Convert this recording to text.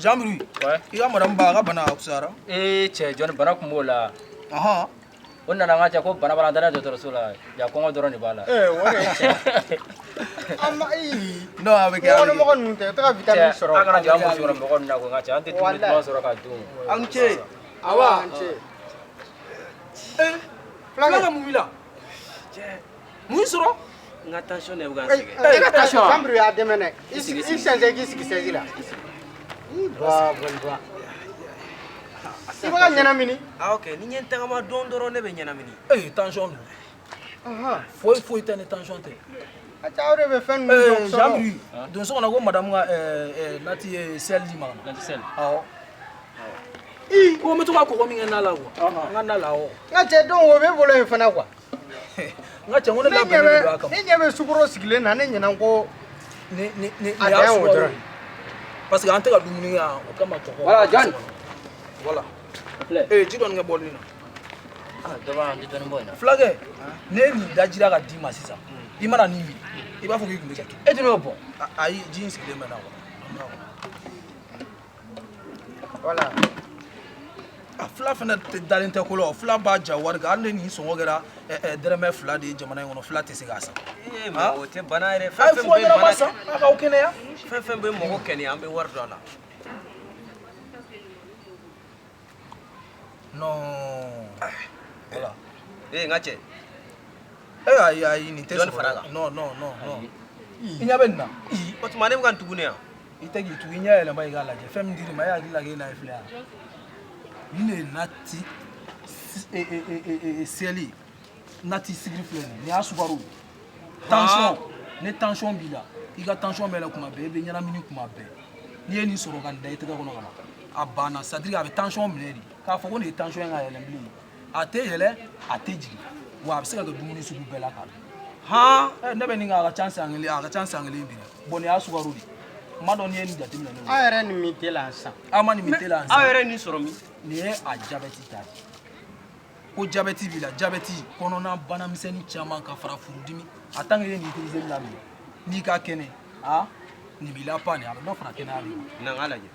Jamru. Ouais. Il y a madame Baga Bana Oksara. Cɛ jɔnni bana kun b'o la. Aha. O nana n ka cɛ ko bana bana dana dɔgɔtɔrɔso la ja kɔngɔ dɔrɔn de b'a la. No, avec elle. Mɔgɔ ninnu tɛ taga vitamine sɔrɔ. A kana jɔ an muso sɔrɔ mɔgɔ ninnu na ko n ka cɛ an tɛ dumuni duman sɔrɔ ka dun. Anche. Awa. Flaga mumila. Mun sɔrɔ? N ka tension de bɛ ka n E sɛgɛn. ka tension. Jamuru y'a dɛmɛ dɛ. I sɛnsɛn k'i sigi sɛji la. Ba. I bɛ ka ɲɛnamini. Ah ok ni n ye n tagama dɔn dɔrɔn ne bɛ ɲɛnamini. Tension. Foi tɛ ni tension tɛ. A cɛ aw de bɛ fɛn ninnu dɔn sɔrɔ. Jamru. Don so kɔnɔ ko madame ka nati ye sel di ma. Nati sel. Awɔ. Ko n bɛ to ka kɔgɔ min kɛ n'a la quoi. N ka n'a la awɔ. N ka cɛ donc o bɛ bolo yen fana quoi. N ka cɛ ko ne labɛnnen don a kama. Ne ɲɛ bɛ sukaro sigilen na ne ɲɛna ko Ni a y'a dan ye o sukaro dɔrɔn. ye. Parce que an tɛ ka dumuni kɛ yan o kama kɔgɔ. Voilà John. Voilà. Filɛ. Ji dɔɔni kɛ bɔlini na. Dɔ b'an tɛ dɔɔni bɔ in na. Fulakɛ, ne nin dajira ka d'i ma sisan. I mana nin min. I b'a fɔ k'i kun bɛ ka to. E tɛ n'o bɔ. Ayi, ji in sigilen bɛ na quoi. voilà. Fula fana dalen tɛ ko la, fula b'a ja wari kan. Hali ni nin sɔngɔ kɛra dɛrɛmɛ 2 de ye jamana in kɔnɔ, fula tɛ se k'a san. Mais o tɛ bana yɛrɛ A ye fɛn fɔ fɛn bɛ ɲɛna ma bana san, a k'aw kɛnɛya. fɛn fɛn bɛ mɔgɔ kɛnɛya an bɛ wari don a la. Non. Voilà. N ka cɛ. Ayi, nin tɛ Dɔɔni sɔrɔ. far'a kan. Non. I ɲɛ bɛ nin na. O tuma ne bɛ ka n tugu ne yan. I tɛ k'i tugu, i ɲɛ yɛlɛma i k'a lajɛ. Fɛn min dir'i ma, e hakili la k'e n'a ye filɛ yan. Nin de ye nati seli nati sigiri filɛ nin ye. Nin y'a sukaro ye. Tension. Ni tension b'i la, i ka tension bɛ yɛlɛ kuma bɛɛ, i bɛ ɲɛnamini kuma bɛɛ. N'i ye nin sɔrɔ ka nin da i tɛgɛ kɔnɔ ka na, a banna. C'est à dire a bɛ tension minɛ de. K'a fɔ ko nin ye tension ye ka yɛlɛ bilen. A tɛ yɛlɛ, a tɛ jigin. Wa a bɛ se ka kɛ dumuni sugu bɛɛ la k'a dun. Ne bɛ nin kɛ a ka ca san kelen bi dɛ. Bon nin y'a sukaro de ye. N m'a dɔn n'i ye nin jateminɛ ne Aw yɛrɛ nin min tɛ la sisan. Aw ma nin min tɛ la Aw sisan. yɛrɛ nin sɔrɔ min? Nin ye a jabɛti ta de. Ko jabɛti b'i la, jabɛti kɔnɔna banamisɛnnin caman ka fara furudimi. A tant que i ye nin utiliser la min, n'i ka kɛnɛ, nin b'i la pan de, a bɛ dɔ fara kɛnɛya de kan. Na n k'a lajɛ.